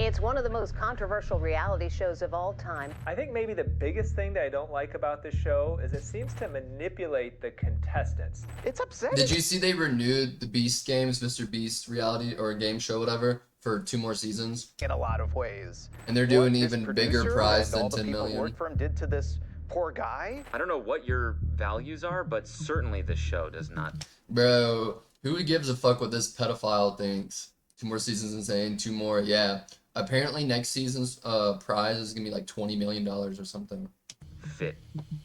It's one of the most controversial reality shows of all time. I think maybe the biggest thing that I don't like about this show is it seems to manipulate the contestants. It's upsetting. Did you see they renewed the Beast Games, Mr. Beast reality or game show, whatever, for 2 more seasons? In a lot of ways. And they're doing What even this bigger producer prize and than all the 10 people who million. worked for him did to this poor guy. I don't know what your values are, but certainly this show does not. Bro, who gives a fuck what this pedophile thinks? 2 more seasons insane, 2 more, yeah. Apparently next season's prize is gonna be like $20 million or something. Fit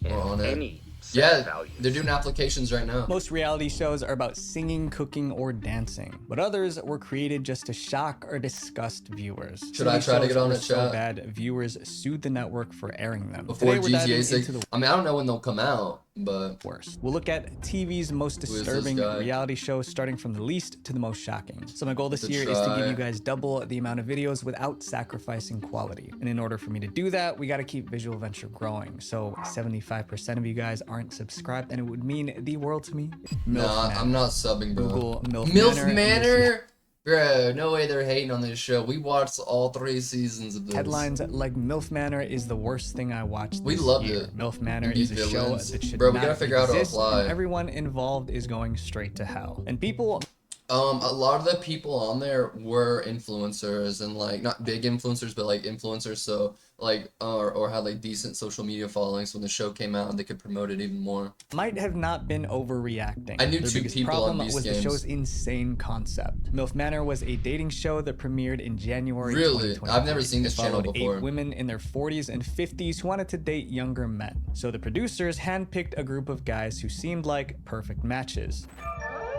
in on it. any set Yeah, values. they're doing applications right now. Most reality shows are about singing, cooking, or dancing, but others were created just to shock or disgust viewers. Should I try to get on the the so chat? bad, viewers sued the network for airing them. Before Today, we're diving GTA 6? into the I mean, I don't know when they'll come out, but... worst. We'll look at TV's most this disturbing guy? reality shows, starting from the least to the most shocking. So my goal this year is to try. give you guys double the amount of videos without sacrificing quality. And in order for me to do that, we got to keep Visual Venture growing. So 75% of you guys aren't subscribed, and it would mean the world to me. Nah, I'm not subbing, bro. Google MILF MILF Manor, and Manor? Bro, no way they're hating on this show. We watched all 3 seasons of this. Headlines like MILF Manor is the worst thing I watched We this loved year. it. MILF Manor These is a show villains. that should Bro, we not gotta figure out how to exist, apply. and everyone involved is going straight to hell. And people A lot of the people on there were influencers and like not big influencers, but like influencers. So like or had like decent social media followings. When the show came out, they could promote it even more. might have not been overreacting. I knew Their 2 biggest people on problem Beast was Games. the show's insane concept. MILF Manor was a dating show that premiered in January Really? 2023. I've never seen this It channel followed before. 8 women in their 40s and 50s who wanted to date younger men. So the producers handpicked a group of guys who seemed like perfect matches.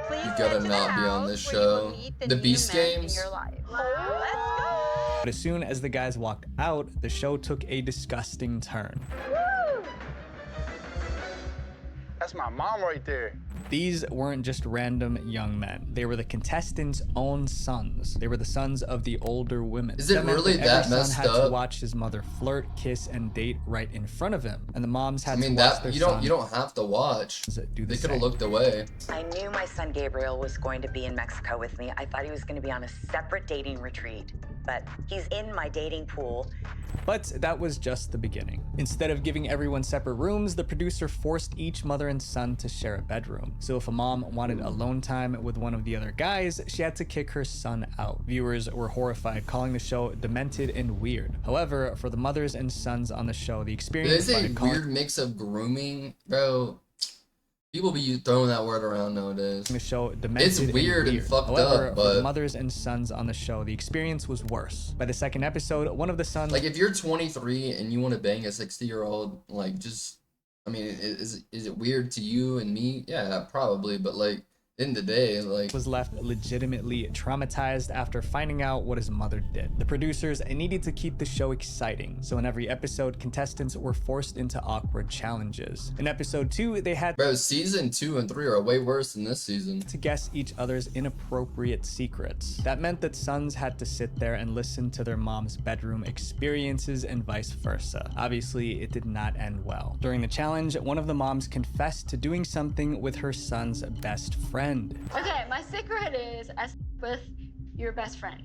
Please You gotta head to not the be on house this where you will show. meet The new Beast men in Games? your life. Let's go. But as soon as the guys walked out, the show took a disgusting turn. That's my mom right there. These weren't just random young men. They were the contestants' own sons. They were the sons of the older women. Is it That meant really every that son messed had to up? watch his mother flirt, kiss, and date right in front of him, and the moms had I mean to watch that their you sons don't have to watch. do the They could same. have looked away. I knew my son Gabriel was going to be in Mexico with me. I thought he was going to be on a separate dating retreat, but he's in my dating pool. But that was just the beginning. Instead of giving everyone separate rooms, the producer forced each mother and son to share a bedroom. So if a mom wanted alone time with one of the other guys, she had to kick her son out. Viewers were horrified, calling the show demented and weird. However, for the mothers and sons on the show, the experience There's a by calling weird mix of grooming, bro. People be throwing that word around nowadays. the show demented It's weird and fucked However, up, for the but mothers and sons on the show, the experience was worse. By the second episode, one of the sons like if you're 23 and you want to bang a 60-year-old, like just, I mean, is it weird to you and me? Yeah, probably, but like in the day, like was left legitimately traumatized after finding out what his mother did. The producers needed to keep the show exciting, so in every episode, contestants were forced into awkward challenges. In episode 2, they had bro, season 2 and 3 are way worse than this season. to guess each other's inappropriate secrets. That meant that sons had to sit there and listen to their mom's bedroom experiences and vice versa. Obviously, it did not end well. During the challenge, one of the moms confessed to doing something with her son's best friend. Okay, my secret is I with your best friend.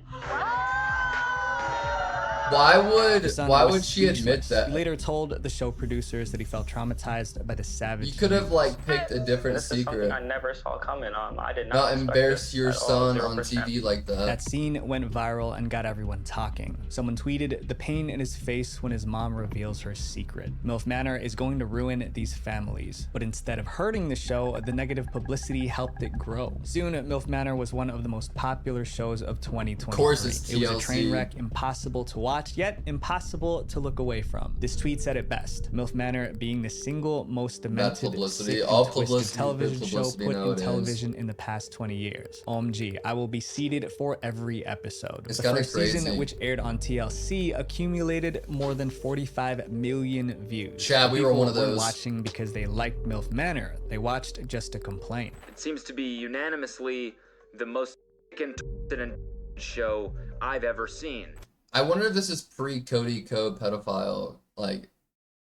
Why The son would was she admit speechless. that? He later told the show producers that he felt traumatized by the savage. You could have views. like picked a different This is something secret. I never saw coming. I did not Not expect embarrass this your at all, son on 0%. TV like That that. scene went viral and got everyone talking. Someone tweeted the pain in his face when his mom reveals her secret. MILF Manor is going to ruin these families, but instead of hurting the show, the negative publicity helped it grow. Soon, MILF Manor was one of the most popular shows of 2023. Of course it's It was a TLC. train wreck, impossible to watch, yet impossible to look away from. This tweet said it best: MILF Manor being the single most demented, publicity. sick, and All twisted publicity, television good show publicity put in nowadays. television in the past 20 years. OMG, I will be seated for every episode. It's The kinda first season, crazy. which aired on TLC, accumulated more than 45 million views. Chad, we were People one of those. weren't watching because they liked MILF Manor. They watched just to complain. It seems to be unanimously the most and show I've ever seen. I wonder if this is pre-Cody Code pedophile, like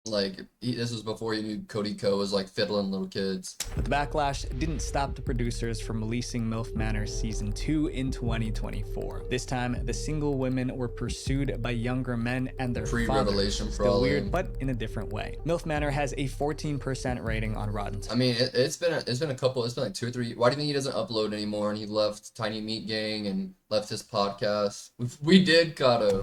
Like, this was before he knew Cody Co was like fiddling little kids. But the backlash didn't stop the producers from releasing MILF Manor Season 2 in 2024. This time, the single women were pursued by younger men and their Pre-revelation fathers. for Still all weird, in. but in a different way. MILF Manor has a 14% rating on Rotten Tomatoes. I mean, it's been a couple. It's been like 2 or 3. Why do you think he doesn't upload anymore? And he left Tiny Meat Gang and left his podcast. We did, Kato.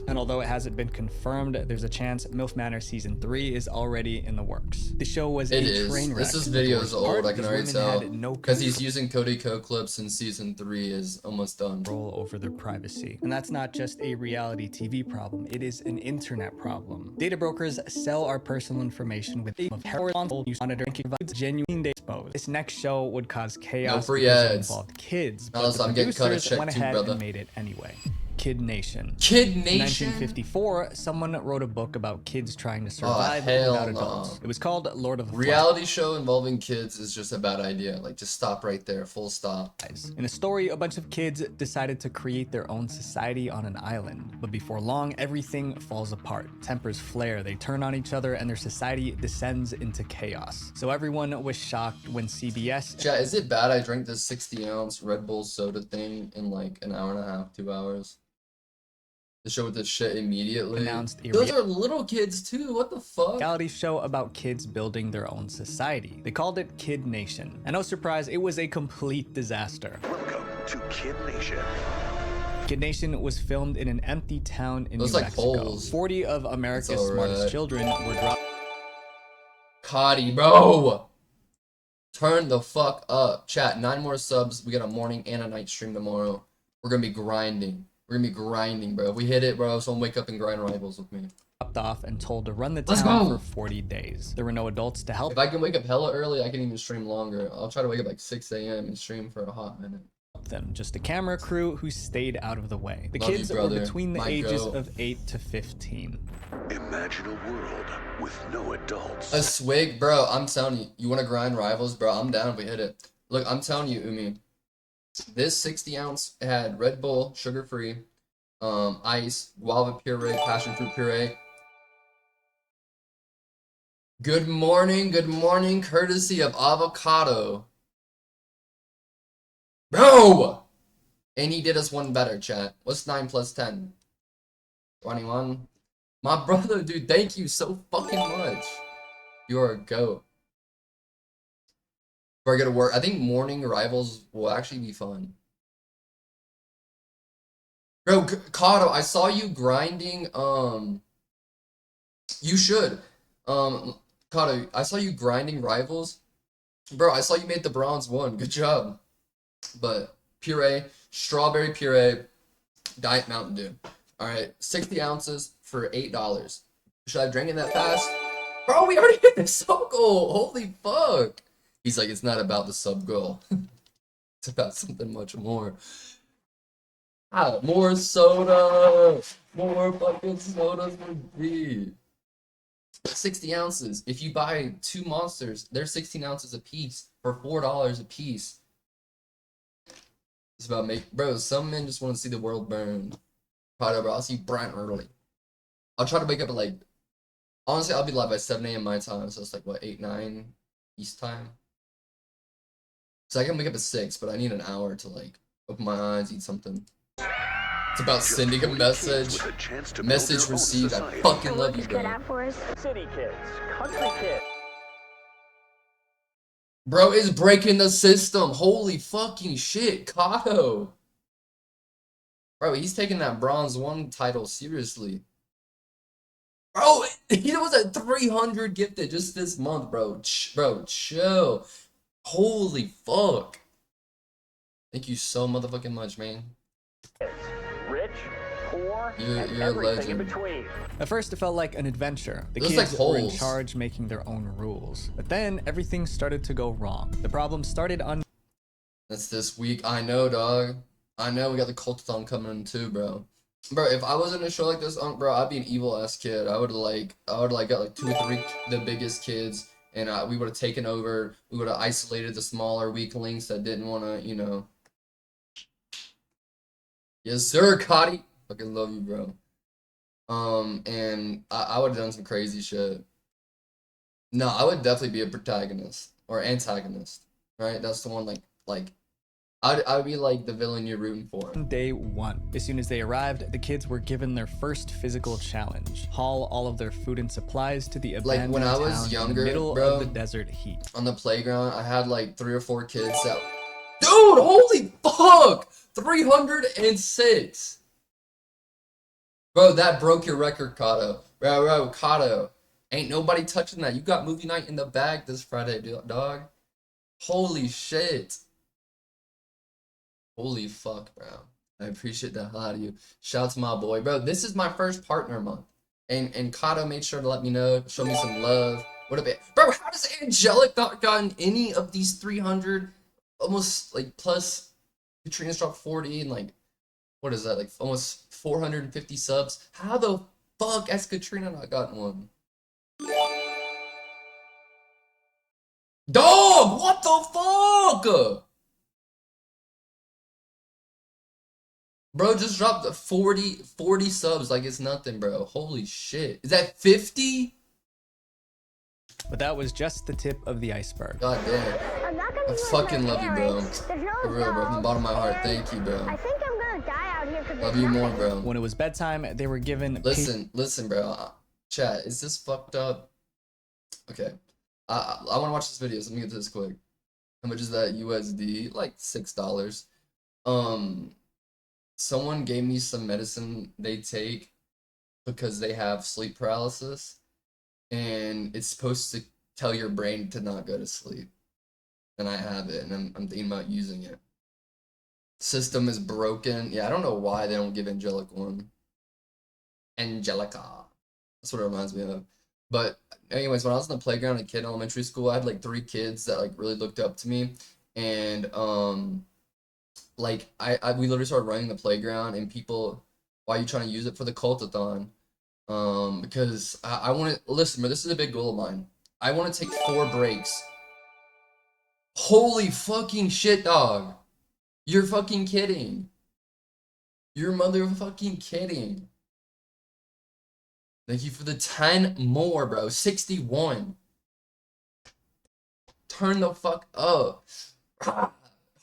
And although it hasn't been confirmed, there's a chance MILF Manor Season 3 is already in the works. The show was a train wreck. This video is old, I can already tell. No Because he's using Cody Co clips and Season 3 is almost done. Control over their privacy. And that's not just a reality TV problem, it is an internet problem. Data brokers sell our personal information with the horizontal use monitoring provides genuine data exposed. This next show would cause chaos No free because it ads. involved kids, but Unless the I'm getting cut a producers check went too, ahead brother. and made it anyway. Kid Nation. Kid In Nation? 1954, someone wrote a book about kids trying to survive hell without no. adults. It was called Lord of the Reality show involving kids is just a bad idea. Like, just stop right there. Full stop. In the story, a bunch of kids decided to create their own society on an island. But before long, everything falls apart. Tempers flare, they turn on each other, and their society descends into chaos. So everyone was shocked when CBS... Chat, is it bad I drank this 60-ounce Red Bull soda thing in like an hour and a half, 2 hours? The show with the shit immediately. Announced a Those are little kids too. What the fuck? reality show about kids building their own society. They called it Kid Nation. And no surprise, it was a complete disaster. Welcome to Kid Nation. Kid Nation was filmed in an empty town in New Those like Mexico. holes. 40 of America's It's smartest alright. children were dropped. Cotty, bro! Turn the fuck up. Chat, 9 more subs. We got a morning and a night stream tomorrow. We're gonna be grinding. We're gonna be grinding, bro. If we hit it, bro, someone wake up and grind rivals with me. Off and told to run the Let's town go. for 40 days. There were no adults to help If I can wake up hella early, I can even stream longer. I'll try to wake up like 6 a.m. and stream for a hot minute. them, just a camera crew who stayed out of the way. The Love you, kids were brother. between the My ages goat. of 8 to 15. Imagine a world with no adults. A swig, bro, I'm telling you, you want to grind rivals, bro, I'm down if we hit it. Look, I'm telling you, Umi, this 60 ounce had Red Bull, sugar-free, ice, guava puree, passion fruit puree. Good morning, courtesy of avocado. Bro! And he did us one better, chat. What's 9 plus 10? 21? My brother, dude, thank you so fucking much. You're a goat. Before I go to work, I think morning rivals will actually be fun. Bro, Kato, I saw you grinding, you should. Kato, I saw you grinding rivals. Bro, I saw you made the bronze one. Good job. But puree, strawberry puree, Diet Mountain Dew. Alright, 60 ounces for $8. Should I have drank it that fast? Bro, we already hit the sub goal. Holy fuck. He's like, it's not about the sub goal. It's about something much more. Ah, more soda. More fucking sodas for B. 60 ounces. If you buy 2 monsters, they're 16 ounces a piece for $4 a piece. It's about bro, some men just want to see the world burn. Probably, bro, I'll see you bright early. I'll try to wake up at like, honestly, I'll be live by 7 a.m. my time, so it's like, what, 8, 9 East time? So I can wake up at 6, but I need an hour to like, open my eyes, eat something. It's about sending a message. Message received. I fucking love you, bro. City kids, country kids. Bro is breaking the system. Holy fucking shit, Kato. Bro, he's taking that bronze 1 title seriously. Bro, he was at 300 gifted just this month, bro. Bro, chill. Holy fuck. Thank you so motherfucking much, man. Rich, poor, You're and a everything in legend. between. At first, it felt like an adventure. The Looks kids like were in holes. charge, making their own rules. But then, everything started to go wrong. The problem started on... That's this week. I know, dog. I know we got the Cultathon coming in too, bro. Bro, if I was in a show like this, bro, I'd be an evil ass kid. I would got like 2 or 3 the biggest kids, and we would have taken over. We would have isolated the smaller weaklings that didn't want to, you know. Yes, sir, Cotty. Fucking love you, bro. And I would have done some crazy shit. No, I would definitely be a protagonist or antagonist, right? That's the one like I'd be like the villain you're rooting for. Day 1. As soon as they arrived, the kids were given their first physical challenge: haul all of their food and supplies to the abandoned When I was town younger, in the middle bro, of the desert heat. On the playground, I had like 3 or 4 kids that, dude, holy fuck, 306. Bro, that broke your record, Kato. Bro, Kato, ain't nobody touching that. You got movie night in the bag this Friday, dog. Holy shit. Holy fuck, bro. I appreciate the hell out of you. Shout out to my boy. Bro, this is my first partner month. And Kato made sure to let me know, show me some love. What a bit. Bro, how does Angelic not gotten any of these 300, almost like plus Katrina's dropped 40 and like, what is that? Like almost 450 subs. How the fuck has Katrina not gotten one? Dog, what the fuck? Bro, just dropped 40 subs like it's nothing, bro. Holy shit. Is that 50? But that was just the tip of the iceberg. God damn. I fucking love you, bro. For real, bro. From the bottom of my heart, thank you, bro. I think I'm gonna die out here because love you more, bro. When it was bedtime, they were given... Listen, bro. Chat, is this fucked up? Okay. I want to watch this video, so let me get to this quick. How much is that USD? Like $6. Someone gave me some medicine they take because they have sleep paralysis, and it's supposed to tell your brain to not go to sleep. And I have it, and I'm thinking about using it. System is broken. Yeah, I don't know why they don't give Angelic one. Angelica. That's what it reminds me of. But anyways, when I was in the playground at kid elementary school, I had like 3 kids that like really looked up to me, and like we literally started running the playground, and people, why are you trying to use it for the cultathon? Because I want to listen, but this is a big goal of mine. I want to take 4 breaks. Holy fucking shit, dog! You're fucking kidding. You're motherfucking kidding. Thank you for the 10 more, bro. 61. Turn the fuck up.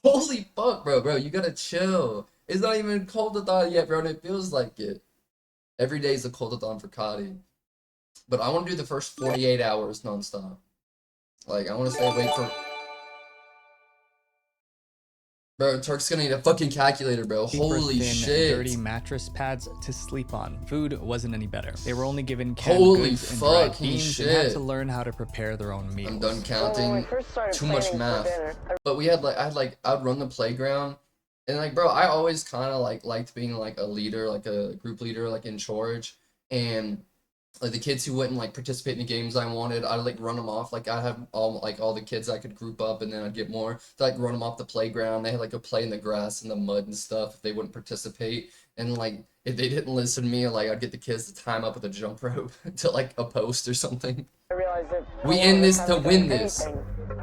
Holy fuck, bro. You gotta chill. It's not even cultathon yet, bro, and it feels like it. Every day is a cultathon for Cotty. But I want to do the first 48 hours nonstop. Like, I want to stay awake for... Bro, Turk's gonna need a fucking calculator, bro. Holy shit. Dirty mattress pads to sleep on. Food wasn't any better. They were only given canned Holy goods and dried fucking beans shit. and had to learn how to prepare their own meals. I'm done counting. Too much math. But we had I'd run the playground, and like, bro, I always kind of liked being like a leader, like a group leader, like in charge. And like the kids who wouldn't like participate in the games I wanted, I'd like run them off. Like I have all the kids I could group up, and then I'd get more to like run them off the playground. They had like go play in the grass and the mud and stuff if they wouldn't participate. And like if they didn't listen to me, like I'd get the kids to time up with a jump rope to like a post or something. I realized that we in this to win this.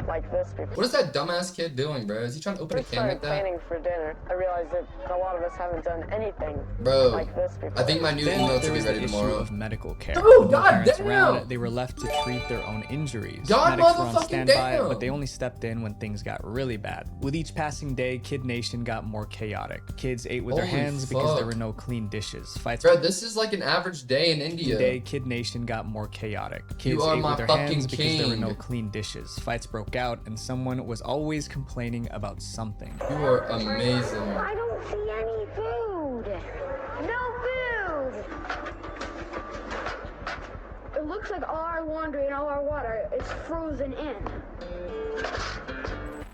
Like this before. What is that dumbass kid doing, bro? Is he trying to open a can like that? Planning for dinner, I realized that a lot of us haven't done anything like this before. I think my new emotes will be ready tomorrow. Of medical care. Dude, goddamn! Around, they were left to treat their own injuries. God Medics were on motherfucking standby, damn! but they only stepped in when things got really bad. With each passing day, Kid Nation got more chaotic. Kids ate with their hands because there were no clean dishes. Fights. Bro, this is like an average day in India. Day, Kid Nation got more chaotic. Kids you are ate my with their fucking hands because there were king. no clean dishes. Fights broke out, and someone was always complaining about something. You are amazing. I don't see any food. No food. It looks like all our laundry and all our water is frozen in.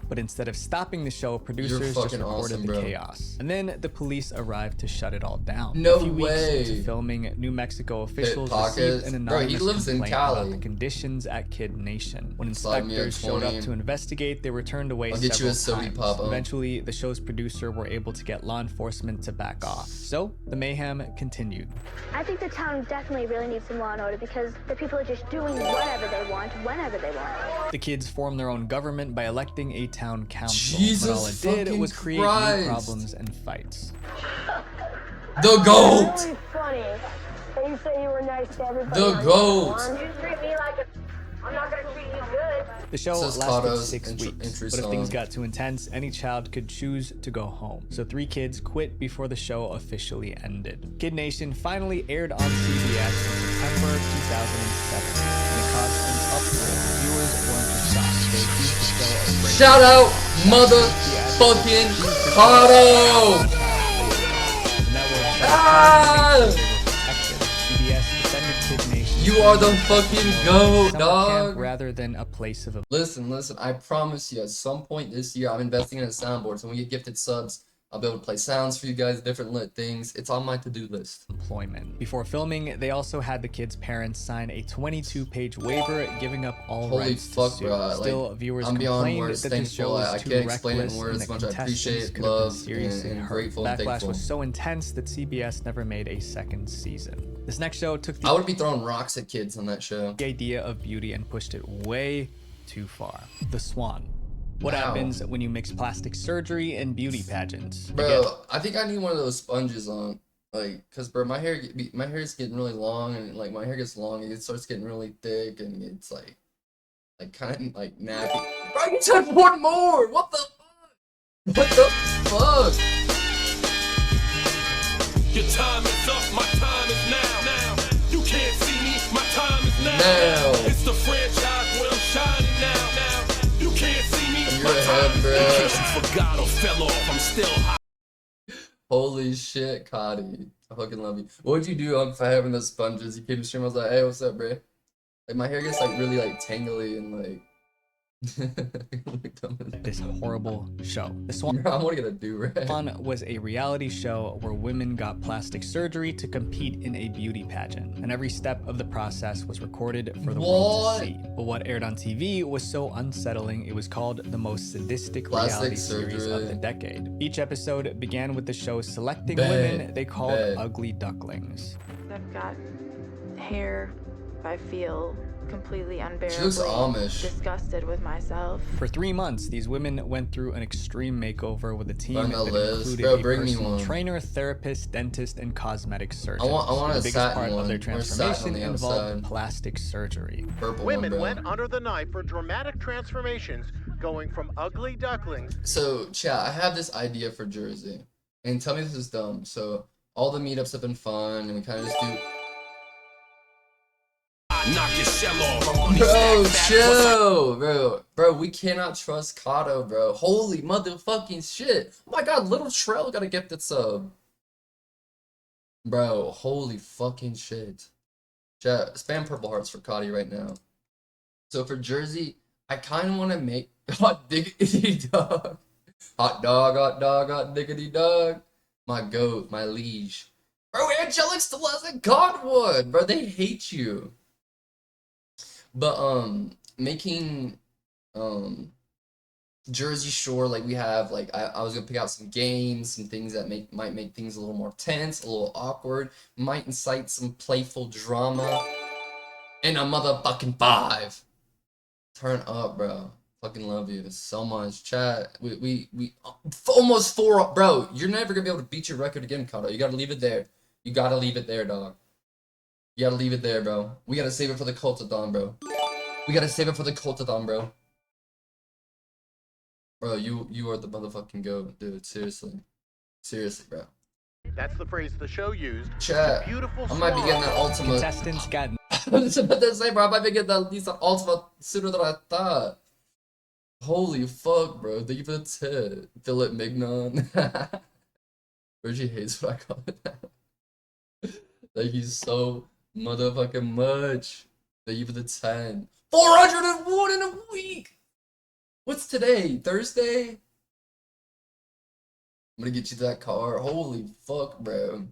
But instead of stopping the show, producers just recorded awesome, the bro. chaos. And then the police arrived to shut it all down. No a few way. Weeks into filming, New Mexico officials received an anonymous he lives in complaint Cali. about the conditions at Kid Nation. When Slide me a inspectors showed up 20. to investigate, they were turned away I'll get you several a sody times. pop. Eventually, the show's producer were able to get law enforcement to back off. So, the mayhem continued. I think the town definitely really needs some law and order because the people are just doing whatever they want, whenever they want. The kids formed their own government by electing a town council. Jesus but all it did was create Christ. new problems and fights. The GOAT! It's really funny that you say you were nice to everybody. The GOAT! You treat me like a... I'm not gonna The show This is lasted Kato's 6 weeks, intro but if things song. got too intense, any child could choose to go home. So 3 kids quit before the show officially ended. Kid Nation finally aired on CBS in September 2007, and it caused an uproar. Viewers weren't shocked. They accused the show of breaking Shout out motherfucking Kato! the network shut Ah! down the nation. They were protected. CBS defended Kid Nation. You are the fucking goat, Summer dog. camp rather than a place of Listen, I promise you, at some point this year, I'm investing in a soundboard. So when we get gifted subs, I'll be able to play sounds for you guys, different lit things. It's on my to-do list. employment. Before filming, they also had the kids' parents sign a 22-page waiver giving up all Holy rights fuck, to sue. bro. Still, Like, viewers I'm beyond complained words that the show thankful. was I too can't explain it in reckless words and how the much I contestants appreciate, could have been love, seriously and hurt. grateful and Backlash thankful. was so intense that CBS never made a second season. This next show took I would be throwing rocks at kids on that show. the idea of beauty and pushed it way too far. The Swan. What Wow. happens when you mix plastic surgery and beauty pageants? Bro, I think I need one of those sponges on. Like, cause bro, my hair is getting really long, and like my hair gets long, and it starts getting really thick, and it's like kind of like nappy. Bro, you said one more. What the fuck? What the fuck? Your time is up, my time is now. You can't see me, my time is now. Now. It's the franchise where I'm shining now. You can't see me, You're my ahead, time is bro. now. In case you forgot or fell off, I'm still high. Holy shit, Cotty. I fucking love you. What'd you do on for having the sponges? You came to stream, I was like, hey, what's up, bro? Like, my hair gets, like, really, like, tangly and, like... This horrible show. The Swan Bro, I want to get a do-rag. was a reality show where women got plastic surgery to compete in a beauty pageant, and every step of the process was recorded for the world to see. But what aired on TV was so unsettling, it was called the most sadistic Plastic reality series of surgery. the decade. Each episode began with the show selecting Bad. women they called Bad. ugly ducklings. I've got hair. I feel completely unbearably She looks Amish. disgusted with myself. For 3 months, these women went through an extreme makeover with a team Find that that Liz. included Bro, a bring me personal one. trainer, therapist, dentist, and cosmetic surgeon. I want the a biggest satin part one. of their Where's satin on transformation the involved outside? plastic surgery. Purple Women one, bro. went under the knife for dramatic transformations, going from ugly ducklings. So, chat, I have this idea for Jersey. And tell me if this is dumb. So, all the meetups have been fun, and we kind of just do... Knock your shell off. Bro, chill, bro, we cannot trust Kato, bro. Holy motherfucking shit. Oh my god, Little Trell got a gifted sub. Bro, holy fucking shit. Chat, spam purple hearts for Cotty right now. So for Jersey, I kind of want to make hot diggity dog. Hot dog, hot dog, hot diggity dog. My goat, my liege. Bro, Angelic still hasn't got one. Bro, they hate you. But making Jersey Shore, like we have, like I was gonna pick out some games, some things that might make things a little more tense, a little awkward, might incite some playful drama. And a motherfucking 5. Turn up, bro. Fucking love you so much. Chat. We almost 4 up, bro. You're never gonna be able to beat your record again, Kato. You gotta leave it there. You gotta leave it there, dog. You gotta leave it there, bro. We gotta save it for the Cultadon, bro. We gotta save it for the Cultadon, bro. Bro, you are the motherfucking goat, dude. Seriously. Seriously, bro. That's the phrase the show used. Chat. Beautiful I might be getting that Ultima. Contestants got I was about to say, bro, I might be getting that at least Ultima sooner than I thought. Holy fuck, bro. Thank you for the tip. Philip Mignon. Reggie hates what I call it now. Thank you so motherfucking much. Thank you for the 10. 401 in a week! What's today? Thursday? I'm gonna get you that car. Holy fuck, bro.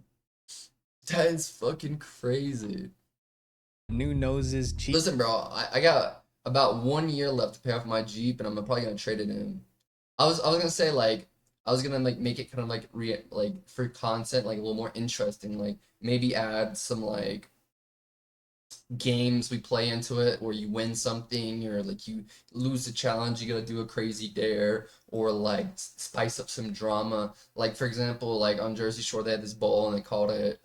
That is fucking crazy. new noses, cheeks. Listen, bro, I got about 1 year left to pay off my Jeep, and I'm probably gonna trade it in. I was gonna say, like, I was gonna like make it kind of like for content, like a little more interesting, like maybe add some like games we play into it where you win something, or like you lose a challenge, you gotta do a crazy dare, or like spice up some drama. Like for example, like on Jersey Shore they had this bowl and they called it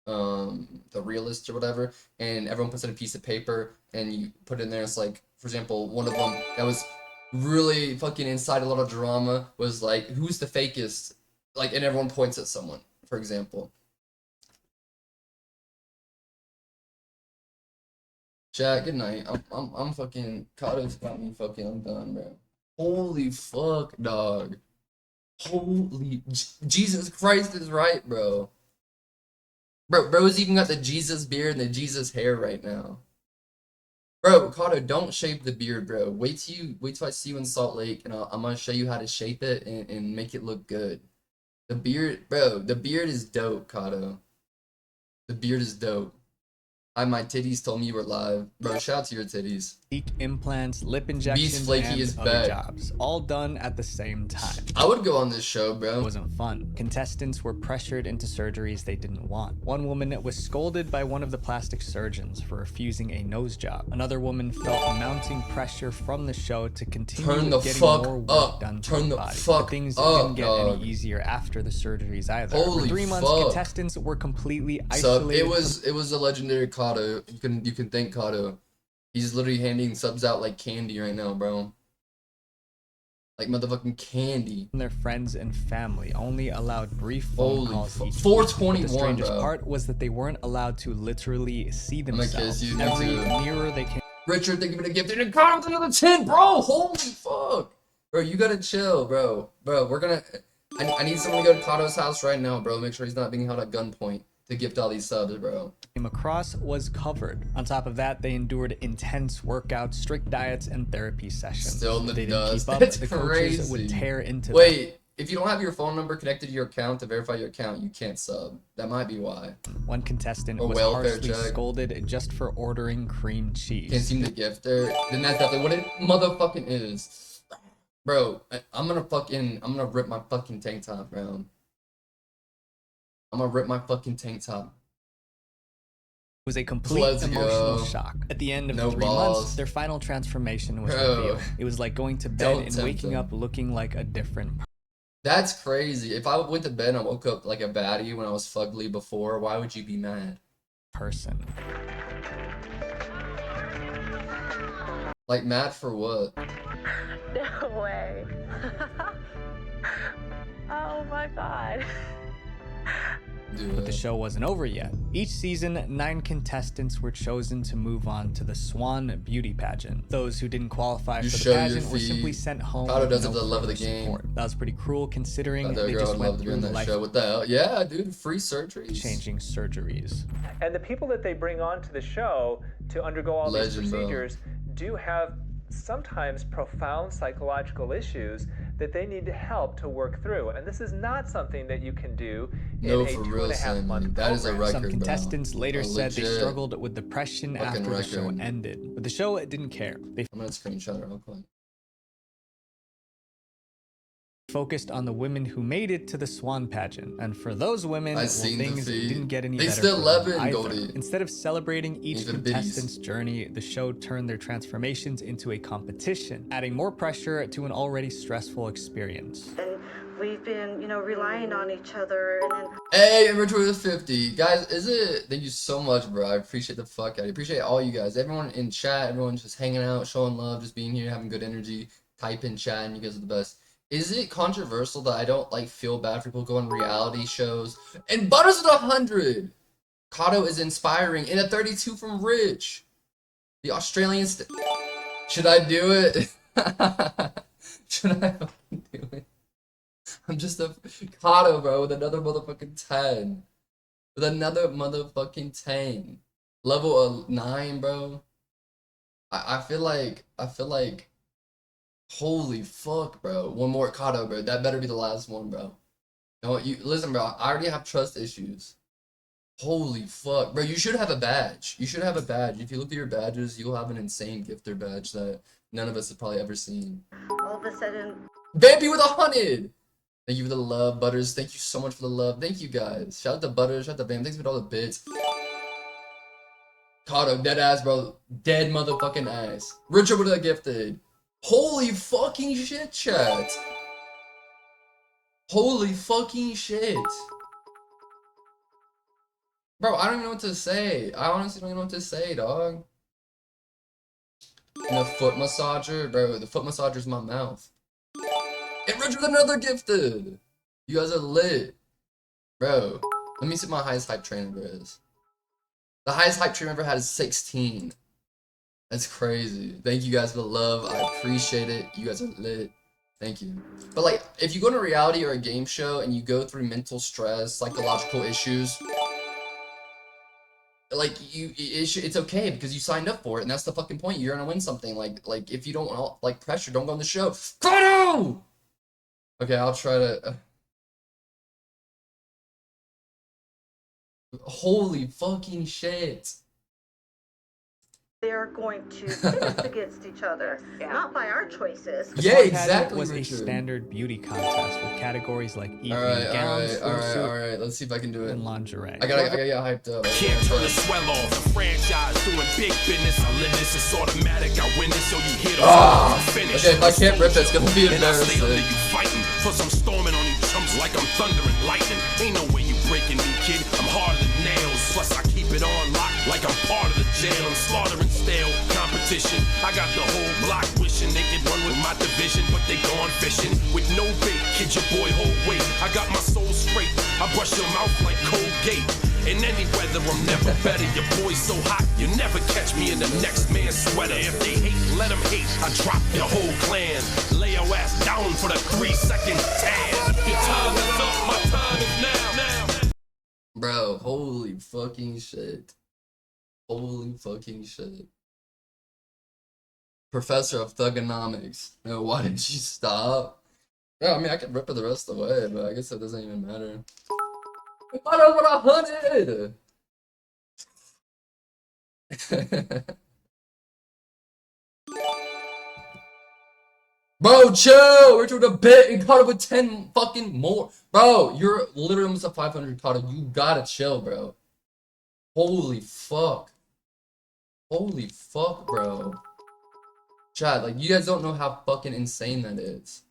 the realist or whatever, and everyone puts in a piece of paper and you put it in there. It's like, for example, one of them that was really fucking inside a lot of drama was like, who's the fakest? Like, and everyone points at someone, for example. Chat, good night. I'm fucking, Kato's got me fucking, I'm done, bro. Holy fuck, dog. Holy, Jesus Christ is right, bro. Bro's even got the Jesus beard and the Jesus hair right now. Bro, Kato, don't shape the beard, bro. Wait till I see you in Salt Lake, and I'm gonna show you how to shape it and make it look good. The beard, bro, the beard is dope, Kato. The beard is dope. My titties told me you were live. Bro, shout out to your titties. Implants, lip injections, Flaky and is other back. jobs, all done at the same time. I would go on this show, bro. It wasn't fun. Contestants were pressured into surgeries they didn't want. One woman was scolded by one of the plastic surgeons for refusing a nose job. Another woman felt mounting pressure from the show to continue getting more work done to her body. But things didn't get any easier after the surgeries either. Holy For 3 months, fuck. contestants were completely isolated. It was a legendary Kato. You can thank Kato. He's literally handing subs out like candy right now, bro. Like motherfucking candy. Their friends and family only allowed brief phone calls each 421, week. The strangest bro. part was that they weren't allowed to literally see themselves. You Every too. mirror they came. Richard, thank you for the gift. And Kato with another 10, bro. Holy fuck. Bro, you gotta chill, bro. Bro, we're gonna... I need someone to go to Kato's house right now, bro. Make sure he's not being held at gunpoint to gift all these subs, bro. Came across was covered. On top of that, they endured intense workouts, strict diets, and therapy sessions. Still in the they dust. didn't keep up. That's the crazy. coaches would tear into Wait, if you don't have your phone number connected to your account to verify your account, you can't sub. That might be why. One contestant Or was welfare harshly check. scolded just for ordering cream cheese. Can't seem to gift her. Then that's definitely what it motherfucking is. Bro, I'm gonna rip my fucking tank top, bro. I'm gonna rip my fucking tank top. It was a complete emotional shock. At the end of 3 months, their final transformation was revealed. It was like going to bed and waking up looking like a different person. That's crazy. If I went to bed and I woke up like a baddie when I was fugly before, why would you be mad? Like mad for what? No way. Oh my god. But the show wasn't over yet. Each season, 9 contestants were chosen to move on to the Swan Beauty Pageant. Those who didn't qualify for the pageant were simply sent home. Kato with does it no for the love of the further game. support. That was pretty cruel considering they girl just would went love to be through in that life show. What the hell? Yeah, dude, free surgeries. Changing surgeries. And the people that they bring on to the show to undergo all these Legend, bro. procedures do have sometimes profound psychological issues that they need help to work through. And this is not something that you can do in a 2.5 month that is a record, Some contestants later A said they legit struggled with depression after the show record. ended. But the show didn't care. They I'm gonna screenshot it real quick. focused on the women who made it to the Swan Pageant. And for those women, well, seen the things feed. didn't get any They better still for love them it, either. Goldie. Instead of celebrating each Even the biddies. contestant's journey, the show turned their transformations into a competition, adding more pressure to an already stressful experience. And we've been, relying on each other. And then Hey, Richard with 50. Guys, thank you so much, bro. I appreciate the fuck out of it. I appreciate all you guys. Everyone in chat, everyone just hanging out, showing love, just being here, having good energy, typing, chatting. You guys are the best. Is it controversial that I don't feel bad for people going reality shows? And Butters at 100. Kato is inspiring. And a 32 from Rich. The Australian. Should I do it? Should I fucking do it? I'm just a Kato, bro, with another motherfucking 10. With another motherfucking 10. Level 9, bro. I feel like. Holy fuck, bro. One more Kato, bro. That better be the last one, bro. Listen, bro. I already have trust issues. Holy fuck. Bro, you should have a badge. You should have a badge. If you look at your badges, you'll have an insane gifter badge that none of us have probably ever seen. all of a sudden, Bambi with 100! Thank you for the love, Butters. Thank you so much for the love. Thank you, guys. Shout out to Butters. Shout out to Bam. Thanks for all the bits. Kato, dead ass, bro. Dead motherfucking ass. Richard would have gifted. Holy fucking shit, chat. Holy fucking shit. Bro, I don't even know what to say. I honestly don't even know what to say, dog. And a foot massager? Bro, the foot massager's my mouth. And Rich with another gifted! You guys are lit. Bro, let me see what my highest hype train ever is. The highest hype train ever had is 16. That's crazy. Thank you guys for the love. I appreciate it. You guys are lit. Thank you. But like, if you go to reality or a game show and you go through mental stress, psychological issues, like it's okay because you signed up for it, and that's the fucking point. You're gonna win something. Like if you don't like pressure, don't go on the show. Kono! Okay, I'll try to. Holy fucking shit. They are going to pit us against each other, not by our choices. Yeah, exactly. Was a standard beauty contest with categories like evening gowns, alright. Let's see if I can do it. And lingerie. I gotta get hyped up. Can't turn the swell off. The franchise doing big business. I live this, it's automatic. I win this, so you hit off. Finish. Okay, if I can't rip it, it's gonna be embarrassing. You fighting, plus I'm storming on you chumps like I'm thunder and lightning. Ain't no way you breaking me, kid. I'm harder than nails. Plus I keep it on lock like I'm part of the jail. I'm slaughtering stale competition. I got the whole block wishing they could run with my division, but they gone fishing with no bait. Kid, your boy hold weight. I got my soul straight. I brush your mouth like Colgate. In any weather, I'm never better. Your boy's so hot, you never catch me in the next man's sweater. If they hate, let them hate. I drop your whole clan. Lay your ass down for the 3-second tan. Your time is up, my time is now. Bro, holy fucking shit. Holy fucking shit. Professor of Thugonomics. No, why did you stop? Yeah, I mean, I could rip it the rest of the way, but I guess it doesn't even matter. I don't want 100! Bro, chill! We're doing a bit and caught up with 10 fucking more. Bro, you're literally almost at 500 caught up. You gotta chill, bro. Holy fuck. Holy fuck, bro. Chad, like, you guys don't know how fucking insane that is.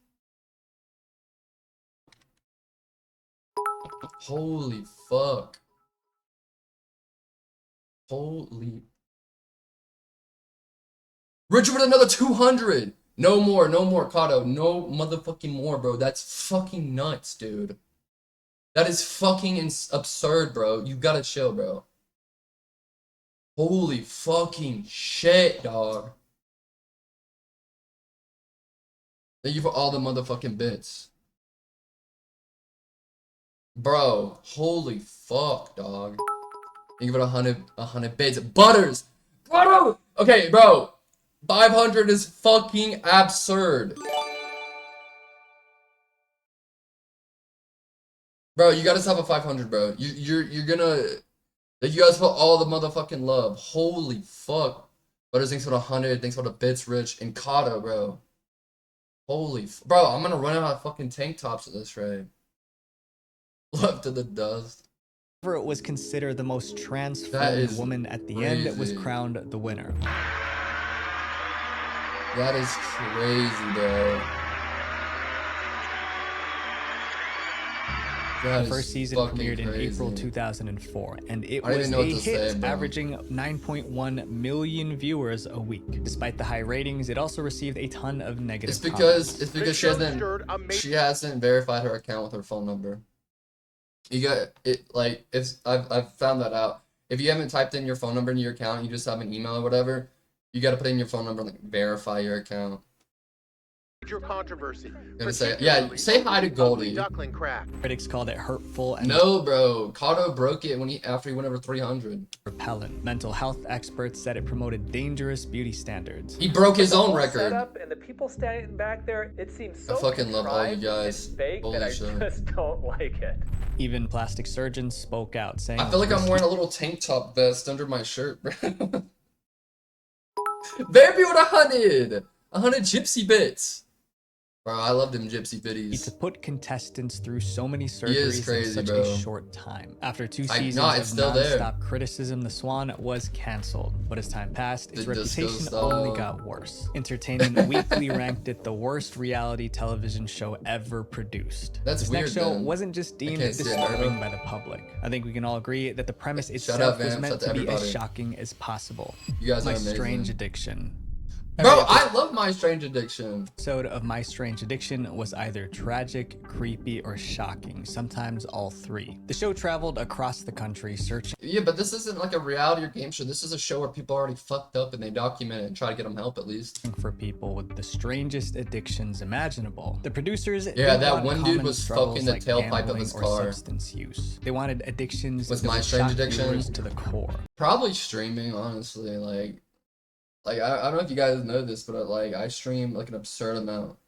Holy fuck. Holy. Richard with another 200! No more, Kato. No motherfucking more, bro. That's fucking nuts, dude. That is fucking absurd, bro. You gotta chill, bro. Holy fucking shit, dog. Thank you for all the motherfucking bits. Bro, holy fuck, dog. Thank you for 100 bits. Butters! Butter! Okay, bro. 500 is fucking absurd. Bro, you gotta stop at 500, bro. You're gonna... You guys put all the motherfucking love. Holy fuck. Butters, thanks for the 100. Thanks for the bits, Rich. And Kato, bro. Holy... Bro, I'm gonna run out of fucking tank tops at this rate. Left to the dust. Whoever was considered the most transformed woman at the end was crowned the winner. That is crazy, bro. The first season premiered in April 2004, and it was a hit, averaging 9.1 million viewers a week. Despite the high ratings, it also received a ton of negative comments. It's because she hasn't verified her account with her phone number. You got it, like, I've found that out. If you haven't typed in your phone number in your account, you just have an email or whatever, you gotta put in your phone number and like, verify your account. Major controversy. Gonna say, yeah, say hi to Goldie. Duckling crack. Critics called it hurtful and no, bro. Kato broke it after he went over 300. Repellent. Mental health experts said it promoted dangerous beauty standards. He broke his own record. Setup and the people standing back there, it seems so I fucking love all you guys. Fake that I just don't like it. Even plastic surgeons spoke out, saying, I feel like I'm wearing a little tank top vest under my shirt, bro. Baby with 100 gypsy bits. Bro, I loved him gypsy to biddies. put contestants through so many He is surgeries crazy, in such bro. a short time. After 2 seasons it's of still there. non-stop criticism, The Swan was cancelled. But as time passed, its The disco reputation style. only got worse. Entertainment Weekly ranked it the worst reality television show ever produced. That's This weird, next show then. wasn't just deemed can't see it, disturbing bro. by the public. I think we can all agree that the premise Shout itself out, was Vamp. meant Shout to to be as everybody. shocking as possible. You guys My are amazing. Strange Addiction. Bro, I love My Strange Addiction. Episode of My Strange Addiction was either tragic, creepy, or shocking, sometimes all three. The show traveled across the country searching Yeah, but this isn't like a reality or game show. This is a show where people are already fucked up and they document it and try to get them help at least. for people with the strangest addictions imaginable. The producers Yeah, didn't that want one dude common was struggles fucking the like tailpipe of gambling his or car. substance use. They wanted addictions Was that My would Strange shock Addiction? viewers to the core. Probably streaming, honestly. Like I don't know if you guys know this, but like I stream like an absurd amount.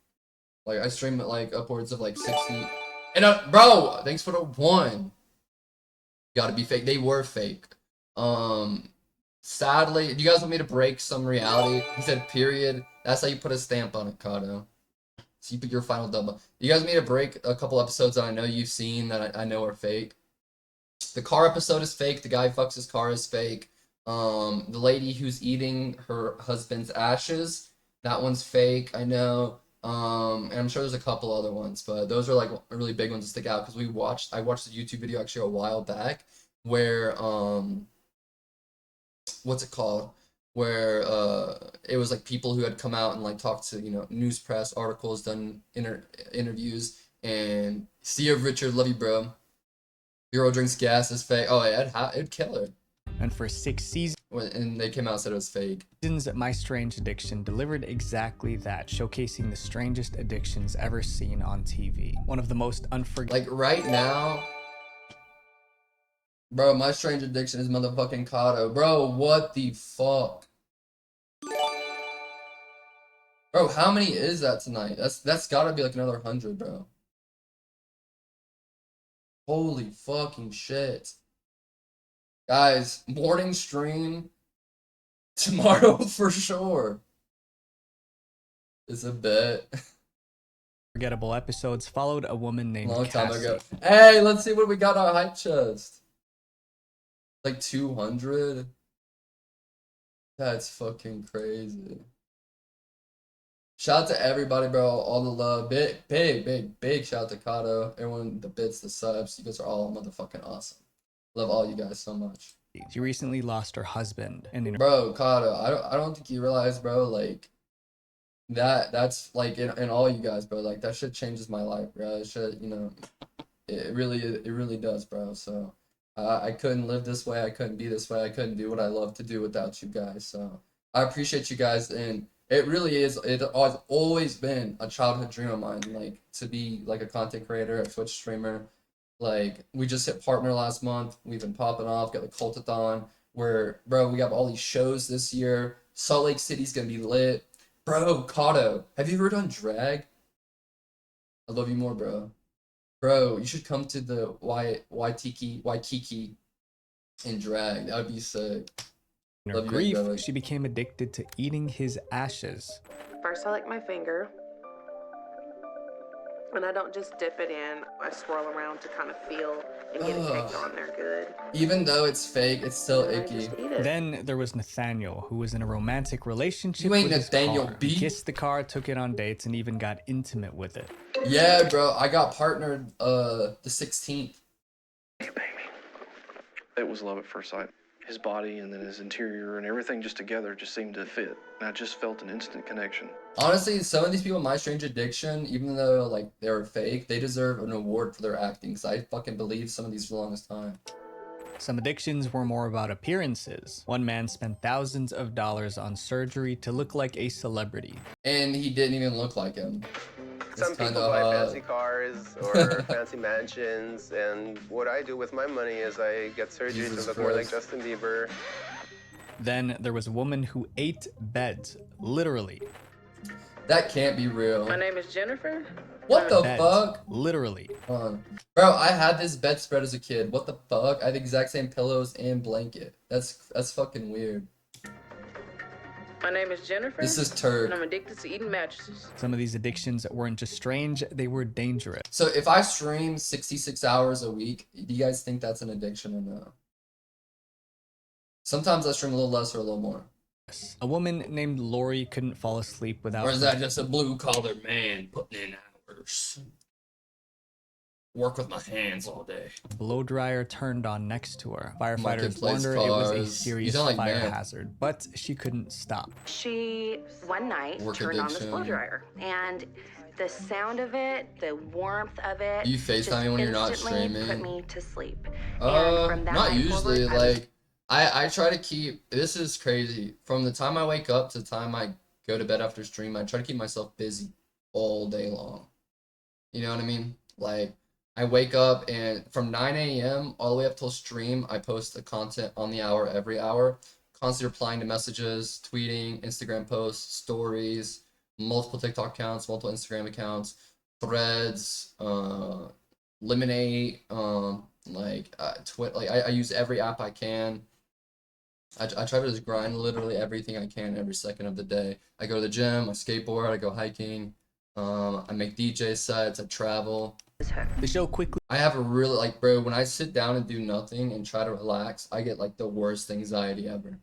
Like I stream at like upwards of like 60. And bro, thanks for the one. Gotta be fake. They were fake. Sadly, do you guys want me to break some reality? He said period. That's how you put a stamp on it, Kato. So you put your final double. You guys want me to break a couple episodes that I know you've seen that I know are fake? The car episode is fake. The guy who fucks his car is fake. The lady who's eating her husband's ashes, that one's fake, I know. And I'm sure there's a couple other ones, but those are like really big ones to stick out because I watched a YouTube video actually a while back where what's it called? Where it was like people who had come out and like talked to, you know, news press, articles, done interviews, and Sia Richard, love you, bro. Hero drinks gas is fake. Oh yeah, it'd kill her. And for 6 seasons, And they came out and said it was fake. My Strange Addiction delivered exactly that, showcasing the strangest addictions ever seen on TV. One of the most unforgettable. Like right now, bro, My Strange Addiction is motherfucking Kato. Bro, what the fuck? Bro, how many is that tonight? That's gotta be like another 100, bro. Holy fucking shit. Guys, morning stream tomorrow for sure. It's a bet. Forgettable episodes followed a woman named Long time Cassie. ago. Hey, let's see what we got on our hype chest. Like 200? That's fucking crazy. Shout out to everybody, bro. All the love. Big shout out to Kato. Everyone, the bits, the subs. You guys are all motherfucking awesome. Love all you guys so much. She recently lost her husband. And Bro, Kato, I don't think you realize, bro, like that's like in all you guys, bro. Like that shit changes my life, bro. That shit, you know, it really does, bro. So I couldn't live this way. I couldn't be this way. I couldn't do what I love to do without you guys. So I appreciate you guys, and it really is. It has always been a childhood dream of mine, like to be like a content creator, a Twitch streamer. Like we just hit partner last month. We've been popping off. Got the Cultathon. Where, bro, we got all these shows this year. Salt Lake City's gonna be lit. Bro, Kato, have you ever done drag? I love you more, bro. Bro, you should come to the Waikiki and drag. That would be sick. in her Love you, grief, brother. she became addicted to eating his ashes. First, I lick my finger. And I don't just dip it in. I swirl around to kind of feel and get it caked on there good. Even though it's fake, it's still And I icky. just eat it. Then there was Nathaniel, who was in a romantic relationship You ain't with his Nathaniel car. B. He kissed the car, took it on dates, and even got intimate with it. Yeah, bro, I got partnered the 16th. It was love at first sight. His body and then his interior and everything just together just seemed to fit. And I just felt an instant connection. Honestly, some of these people in My Strange Addiction, even though like they were fake, they deserve an award for their acting. Cause I fucking believe some of these for the longest time. Some addictions were more about appearances. One man spent thousands of dollars on surgery to look like a celebrity. And he didn't even look like him. Some people buy fancy cars or fancy mansions, and what I do with my money is I get surgery to look more like Justin Bieber. Then there was a woman who ate beds, literally. That can't be real. My name is Jennifer. What the Beds, fuck? literally. Bro, I had this bedspread as a kid. What the fuck? I have the exact same pillows and blanket. That's fucking weird. My name is Jennifer. This is Turk. And I'm addicted to eating mattresses. Some of these addictions weren't just strange, they were dangerous. So if I stream 66 hours a week, do you guys think that's an addiction or no? Sometimes I stream a little less or a little more. A woman named Lori couldn't fall asleep without... Or is that just a blue-collar man putting in hours? Work with my hands all day. A blow dryer turned on next to her. Firefighters warned her it was a serious fire hazard, but she couldn't stop. She, one night, turned on this blow dryer, and the sound of it, the warmth of it, you FaceTime me when you're not streaming? Put me to sleep. And from that not usually. Forward, like, I try to keep, this is crazy. From the time I wake up to the time I go to bed after stream, I try to keep myself busy all day long. You know what I mean? Like, I wake up and from 9 a.m. all the way up till stream, I post the content on the hour every hour. Constantly replying to messages, tweeting, Instagram posts, stories, multiple TikTok accounts, multiple Instagram accounts, threads, Lemonade, I use every app I can. I try to just grind literally everything I can every second of the day. I go to the gym, I skateboard, I go hiking, I make DJ sets, I travel. The show quickly... I have a really, like, bro, when I sit down and do nothing and try to relax, I get, like, the worst anxiety ever.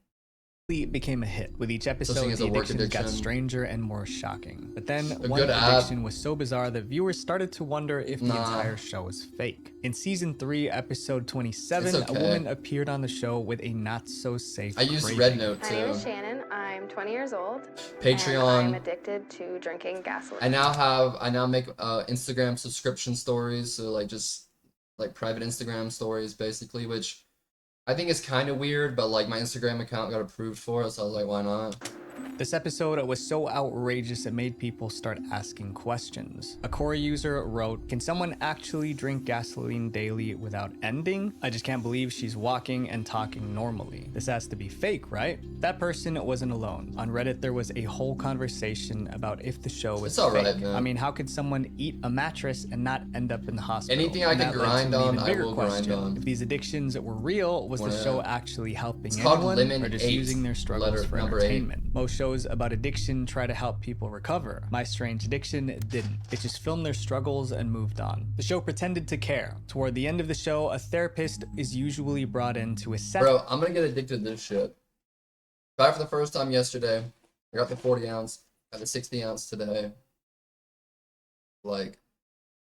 Became a hit. With each episode, the addictions got stranger and more shocking. But then one addiction was so bizarre that viewers started to wonder if the entire show was fake. In season 3, episode 27, a woman appeared on the show with a not-so-safe I use Red Note, too. My name is Shannon. I'm 20 years old. Patreon. And I'm addicted to drinking gasoline. I now make Instagram subscription stories, so, like, just, like, private Instagram stories, basically, which... I think it's kind of weird, but like my Instagram account got approved for it, so I was like, why not? This episode was so outrageous it made people start asking questions. A core user wrote, "Can someone actually drink gasoline daily without ending? I just can't believe she's walking and talking normally. This has to be fake, right?" That person wasn't alone. On Reddit, there was a whole conversation about if the show was fake. Alright, man. I mean, how could someone eat a mattress and not end up in the hospital? Anything I can grind on, I will grind on. If these addictions were real, was the show actually helping anyone, or just using their struggles for entertainment? Most shows about addiction try to help people recover. My Strange Addiction didn't. It just filmed their struggles and moved on. The show pretended to care. Toward the end of the show, a therapist is usually brought in to assess... Bro, I'm gonna get addicted to this shit. Tried for the first time yesterday. I got the 40 ounce. Got the 60 ounce today. Like,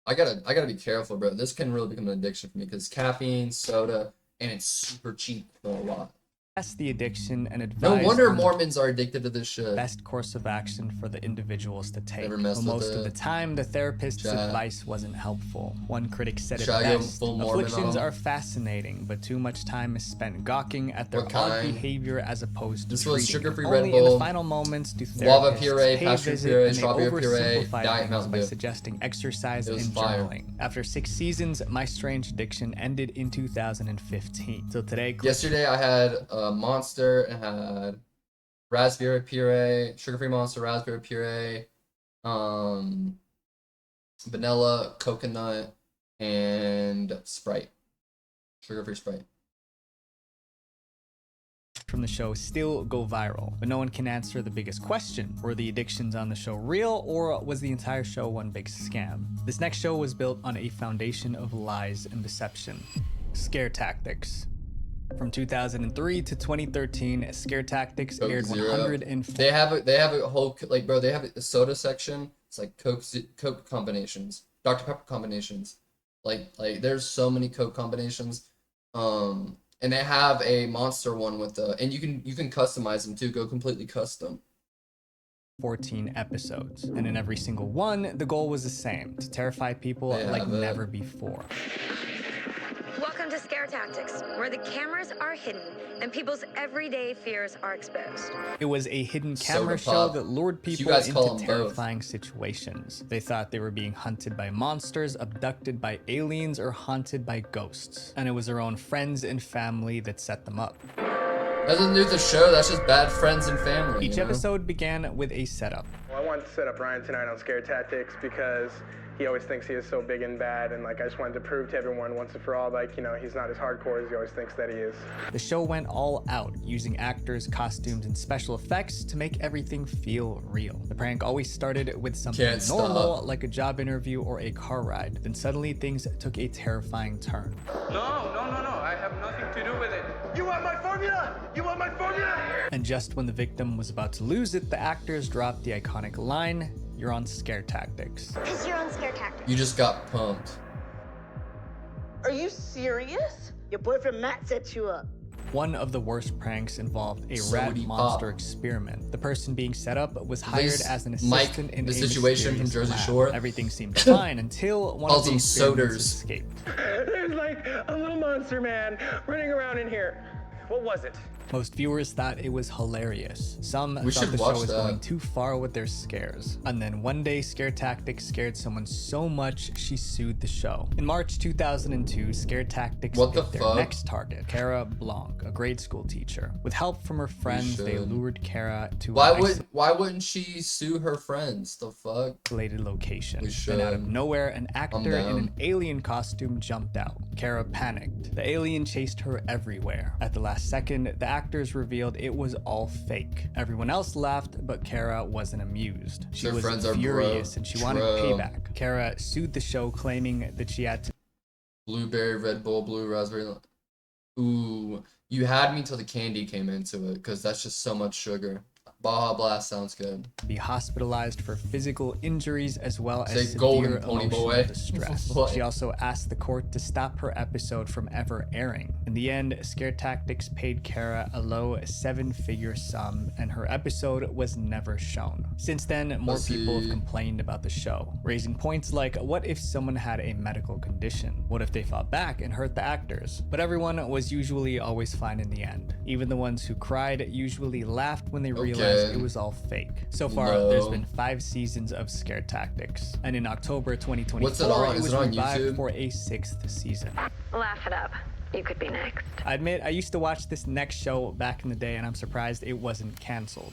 I gotta be careful, bro. This can really become an addiction for me because caffeine, soda, and it's super cheap for a lot. That's the addiction and advice. No wonder Mormons are addicted to this shit. Best course of action for the individuals to take. Never mess with most of the time, the therapist's advice wasn't helpful. One critic said it Should I go best: full Mormon afflictions on? are fascinating, but too much time is spent gawking at their odd behavior as opposed to This was treating sugar-free it. Red Only in Bull, the final moments do guava therapists puree, pay passion visit, puree, and they strawberry puree, oversimplify Diet things Mountain by Dew. suggesting exercise It was and fire. journaling. After 6 seasons, My Strange Addiction ended in 2015. Till today, Yesterday I had Monster and had raspberry puree, sugar-free Monster, raspberry puree, vanilla, coconut, and Sprite. Sugar-free Sprite. From the show still go viral, but no one can answer the biggest question. Were the addictions on the show real, or was the entire show one big scam? This next show was built on a foundation of lies and deception. Scare Tactics. From 2003 to 2013, Scare Tactics aired 104. They have a whole, like, bro, they have a soda section. It's like Coke combinations, Dr. Pepper combinations. Like there's so many Coke combinations. And they have a Monster one with the, and you can customize them too. Go completely custom. 14 episodes, and in every single one, the goal was the same: to terrify people like never before. Welcome to Scare Tactics, where the cameras are hidden and people's everyday fears are exposed. It was a hidden camera Soda show pop. that lured You people guys call into them both. terrifying situations. They thought they were being hunted by monsters, abducted by aliens, or haunted by ghosts. And it was their own friends and family that set them up. That doesn't do the show, that's just bad friends and family. Each you know? episode began with a setup. Well, I wanted to set up Ryan tonight on Scare Tactics because he always thinks he is so big and bad, and like I just wanted to prove to everyone once and for all, like, you know, he's not as hardcore as he always thinks that he is. The show went all out, using actors, costumes, and special effects to make everything feel real. The prank always started with something normal, like a job interview or a car ride. Then suddenly things took a terrifying turn. No, I have nothing to do with it. You want my formula? You want my formula? And just when the victim was about to lose it, the actors dropped the iconic line, "You're on Scare Tactics." Because you're on Scare Tactics. You just got pumped. Are you serious? Your boyfriend Matt set you up. One of the worst pranks involved a rat monster experiment. The person being set up was hired as an assistant in the a situation from mysterious Jersey lab. Shore. Everything seemed fine until one of the experiments escaped. There's like a little monster man running around in here. What was it? Most viewers thought it was hilarious. Some thought should the show watch was that. going too far with their scares. And then one day, Scare Tactics scared someone so much she sued the show. In March 2002, Scare Tactics picked their next target, Cara Blanc, a grade school teacher. With help from her friends, they lured Cara to Why wouldn't she sue her friends? The fuck? Isolated location. And out of nowhere, an actor in an alien costume jumped out. Cara panicked. The alien chased her everywhere. At the last second, the actors revealed it was all fake. Everyone else laughed, but Cara wasn't amused. She was furious and she wanted payback. Cara sued the show, claiming that she had to Blueberry, Red Bull, Blue Raspberry. Ooh, you had me till the candy came into it, because that's just so much sugar. Baja Blast sounds good. be hospitalized for physical injuries as well as severe golden pony emotional boy. distress. She also asked the court to stop her episode from ever airing. In the end, Scare Tactics paid Cara a low 7-figure sum, and her episode was never shown. Since then, more people have complained about the show, raising points like, what if someone had a medical condition? What if they fought back and hurt the actors? But everyone was usually always fine in the end. Even the ones who cried usually laughed when they realized it was all fake. So far, there's been 5 seasons of Scare Tactics, and in October 2024, it was revived for a 6th season. Laugh it up. You could be next. I admit, I used to watch this next show back in the day, and I'm surprised it wasn't canceled.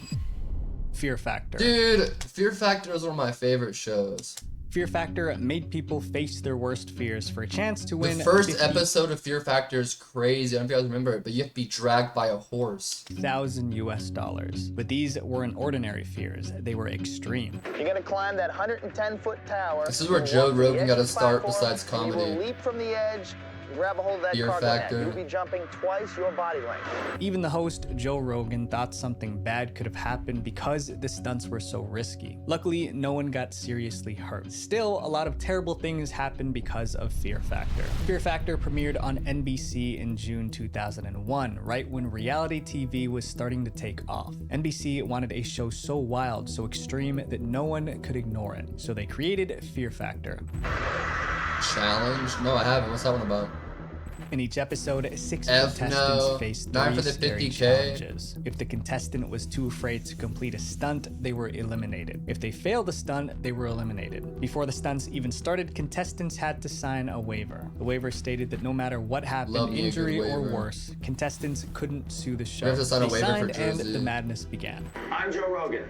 Fear Factor. Dude, Fear Factor is one of my favorite shows. Fear Factor made people face their worst fears for a chance to win. The first episode of Fear Factor is crazy. I don't know if you guys remember it, but you have to be dragged by a horse. $1,000. But these weren't ordinary fears. They were extreme. You're gonna climb that 110-foot tower. This is where Joe Rogan got to start besides comedy. You will leap from the edge. Grab a hold of that cargo net. You'll be jumping twice your body length. Even the host, Joe Rogan, thought something bad could have happened because the stunts were so risky. Luckily, no one got seriously hurt. Still, a lot of terrible things happened because of Fear Factor. Fear Factor premiered on NBC in June 2001, right when reality TV was starting to take off. NBC wanted a show so wild, so extreme that no one could ignore it. So they created Fear Factor. Challenge? No, I haven't. What's that one about? In each episode, 6 contestants faced 3 scary challenges. If the contestant was too afraid to complete a stunt, they were eliminated. If they failed a stunt, they were eliminated. Before the stunts even started, contestants had to sign a waiver. The waiver stated that no matter what happened, injury or worse, contestants couldn't sue the show. We have to sign a waiver for and Jersey. the madness began. I'm Joe Rogan.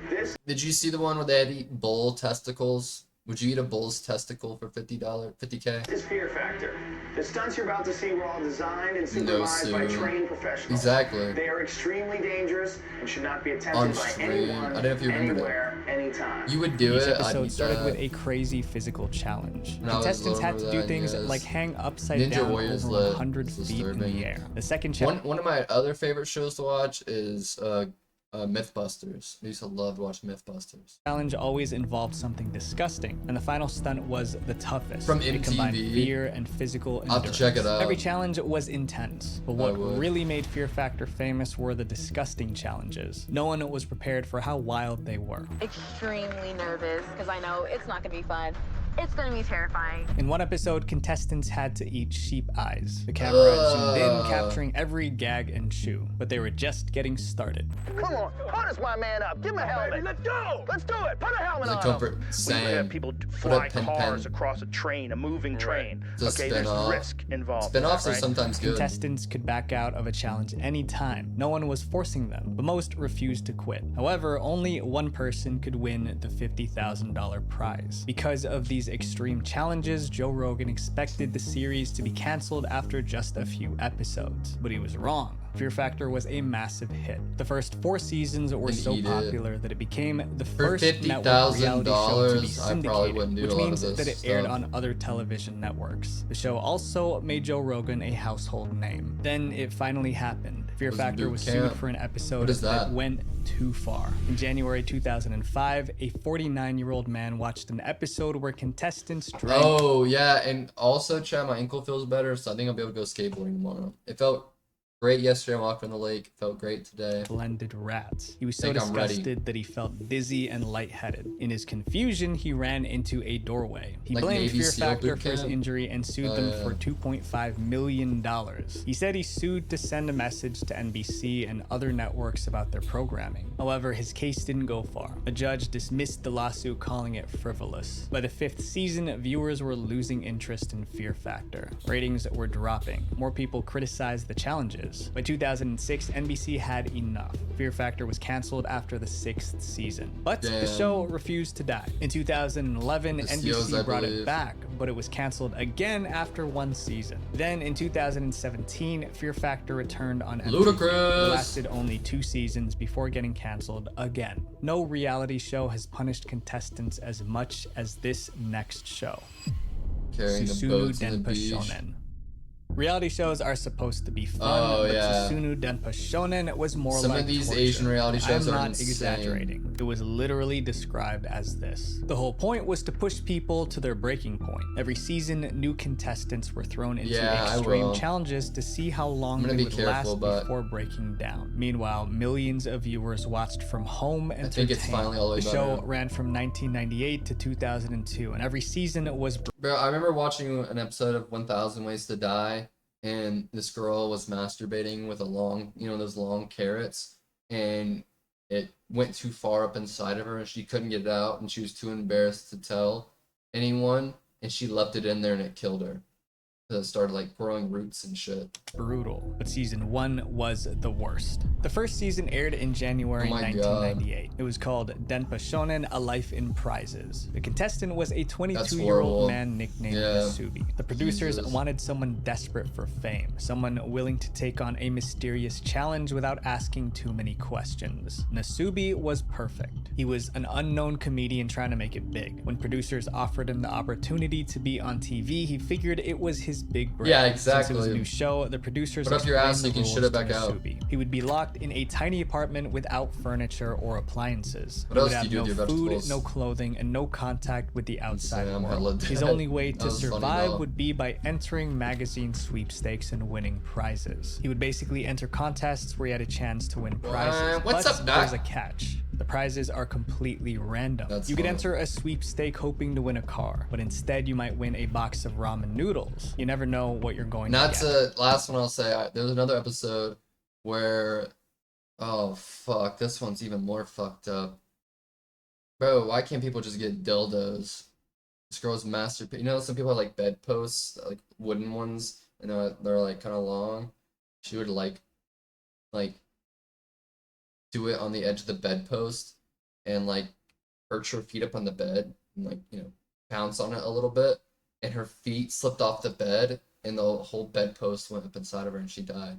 Did you see the one where they had to eat bull testicles? Would you eat a bull's testicle for $50K? This is Fear Factor. The stunts you're about to see were all designed and supervised by trained professionals. Exactly. They are extremely dangerous and should not be attempted by anyone, I don't know if you remember anywhere, anytime. You would do Each it. episode started with a crazy physical challenge. Contestants had to do things like hang upside down over 100 feet in the air. The second challenge. One of my other favorite shows to watch is Mythbusters. I used to love to watch Mythbusters. Challenge always involved something disgusting, and the final stunt was the toughest. From It MTV. combined fear and physical endurance. I'll have to check it out. Every challenge was intense, but what really made Fear Factor famous were the disgusting challenges. No one was prepared for how wild they were. Extremely nervous because I know it's not gonna be fun. It's gonna be terrifying. In one episode, contestants had to eat sheep eyes. The camera zoomed in, capturing every gag and chew, but they were just getting started. Come on, harness my man up. Give him a helmet. Baby, let's go. Let's do it. Put a helmet on him. We have people fly cars across a train, a moving train. Okay, there's risk involved. Spin-offs are sometimes good. Contestants could back out of a challenge anytime. No one was forcing them, but most refused to quit. However, only one person could win the $50,000 prize. Because of these extreme challenges, Joe Rogan expected the series to be canceled after just a few episodes, but he was wrong. Fear Factor was a massive hit. The first 4 seasons were so popular that it became the first network reality show to be syndicated, which means that it aired on other television networks. The show also made Joe Rogan a household name. Then it finally happened. Fear Factor was sued for an episode that went too far. In January 2005, a 49-year-old man watched an episode where contestants drank. Oh yeah, and also, Chad, my ankle feels better, so I think I'll be able to go skateboarding tomorrow. It felt great yesterday. I walked on the lake. Felt great today. Blended rats. He was so disgusted that he felt dizzy and lightheaded. In his confusion, he ran into a doorway. He blamed Fear Factor for his injury and sued them for $2.5 million. He said he sued to send a message to NBC and other networks about their programming. However, his case didn't go far. A judge dismissed the lawsuit, calling it frivolous. By the 5th season, viewers were losing interest in Fear Factor. Ratings were dropping. More people criticized the challenges. By 2006, NBC had enough. Fear Factor was canceled after the 6th season. But the show refused to die. In 2011, NBC brought it back, but it was canceled again after 1 season. Then in 2017, Fear Factor returned on NBC. Ludicrous! It lasted only 2 seasons before getting canceled again. No reality show has punished contestants as much as this next show. Carrying the boats in the beach. Reality shows are supposed to be fun, but Suisunu Denpa Shonen was more like some of these torture. Asian reality shows I'm are not insane. exaggerating. It was literally described as this. The whole point was to push people to their breaking point. Every season, new contestants were thrown into extreme challenges to see how long they would last before breaking down. Meanwhile, millions of viewers watched from home and I think it's finally all the way The show ran from 1998 to 2002, and every season was... Bro, I remember watching an episode of 1000 Ways to Die, and this girl was masturbating with a long, those long carrots, and it went too far up inside of her and she couldn't get it out, and she was too embarrassed to tell anyone, and she left it in there and it killed her. It started like growing roots and shit. Brutal, but season 1 was the worst. The first season aired in January 1998. It was called Denpa Shonen: A Life in Prizes. The contestant was a 22-year-old man nicknamed Nasubi. The producers wanted someone desperate for fame, someone willing to take on a mysterious challenge without asking too many questions. Nasubi was perfect. He was an unknown comedian trying to make it big. When producers offered him the opportunity to be on TV, he figured it was his big break. Yeah, exactly. Since it was a new show, the producers put up your ass so you can shit it back out. He would be locked in a tiny apartment without furniture or appliances. What else do you do with your vegetables? Food, no clothing, and no contact with the outside world. His only way to survive would be by entering magazine sweepstakes and winning prizes. He would basically enter contests where he had a chance to win prizes. What's up, Doc? There's a catch. The prizes are completely random. You could enter a sweepstake hoping to win a car, but instead you might win a box of ramen noodles. You never know what you're going to get. That's the last one I'll say. There was another episode where, oh fuck, this one's even more fucked up. Bro, why can't people just get dildos? This girl's masturbating. Some people have like bedposts, like wooden ones, and they're like kind of long. She would like do it on the edge of the bedpost and like perch her feet up on the bed and bounce on it a little bit, and her feet slipped off the bed and the whole bedpost went up inside of her and she died.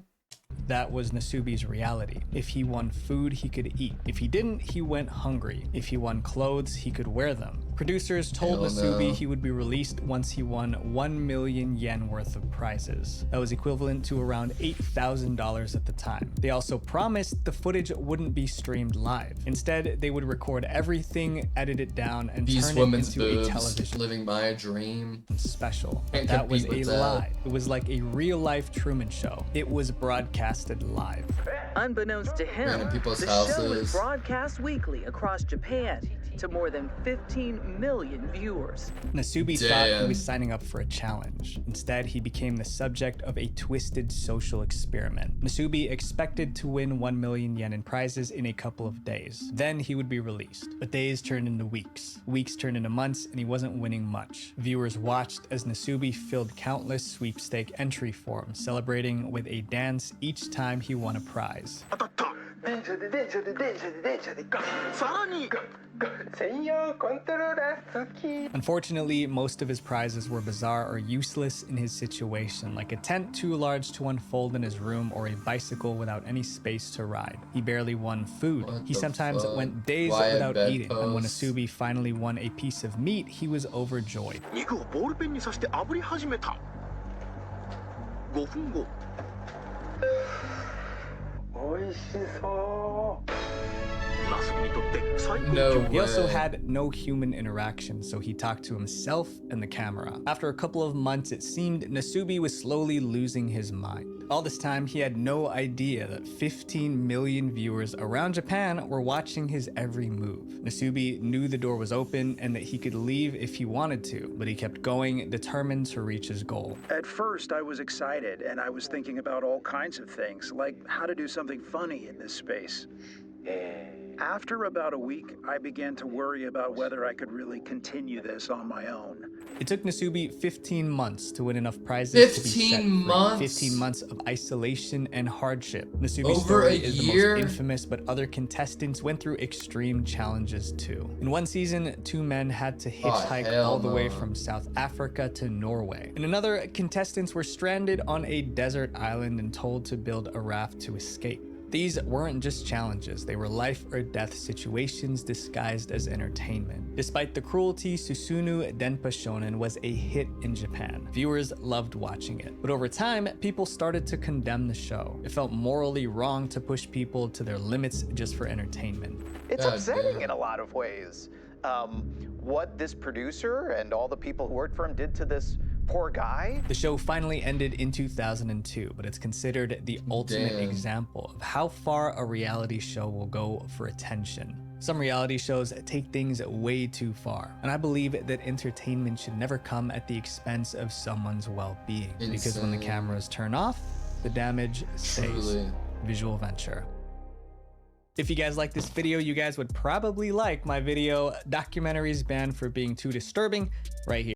That was Nasubi's reality. If he won food, he could eat. If he didn't, he went hungry. If he won clothes, he could wear them. Producers told Nasubi he would be released once he won 1 million yen worth of prizes. That was equivalent to around $8,000 at the time. They also promised the footage wouldn't be streamed live. Instead, they would record everything, edit it down, and turn it into a television living my dream special. That was a lie. It was like a real-life Truman Show. It was broadcasted live. Unbeknownst to him, the show is broadcast weekly across Japan, to more than 15 million viewers. Nasubi thought he was signing up for a challenge. Instead, he became the subject of a twisted social experiment. Nasubi expected to win 1 million yen in prizes in a couple of days. Then he would be released. But days turned into weeks. Weeks turned into months, and he wasn't winning much. Viewers watched as Nasubi filled countless sweepstake entry forms, celebrating with a dance each time he won a prize. Unfortunately, most of his prizes were bizarre or useless in his situation, like a tent too large to unfold in his room or a bicycle without any space to ride. He barely won food. He sometimes went days without eating, and when Nasubi finally won a piece of meat, he was overjoyed. 美味しそう。 No he also way. had no human interaction, so he talked to himself and the camera. After a couple of months, it seemed Nasubi was slowly losing his mind. All this time, he had no idea that 15 million viewers around Japan were watching his every move. Nasubi knew the door was open and that he could leave if he wanted to, but he kept going, determined to reach his goal. At first, I was excited, and I was thinking about all kinds of things, like how to do something funny in this space. After about a week, I began to worry about whether I could really continue this on my own. It took Nasubi 15 months to win enough prizes to be set free. 15 months of isolation and hardship. Nasubi's story is the most infamous, but other contestants went through extreme challenges too. In one season, 2 men had to hitchhike all the way from South Africa to Norway. In another, contestants were stranded on a desert island and told to build a raft to escape. These weren't just challenges, they were life or death situations disguised as entertainment. Despite the cruelty, Susunu Denpa Shonen was a hit in Japan. Viewers loved watching it. But over time, people started to condemn the show. It felt morally wrong to push people to their limits just for entertainment. It's upsetting in a lot of ways. What this producer and all the people who worked for him did to this poor guy. The show finally ended in 2002, but it's considered the ultimate example of how far a reality show will go for attention. Some reality shows take things way too far, and I believe that entertainment should never come at the expense of someone's well-being. Because when the cameras turn off, the damage stays. Visual Venture. If you guys like this video, you guys would probably like my video, Documentaries Banned for Being Too Disturbing, right here.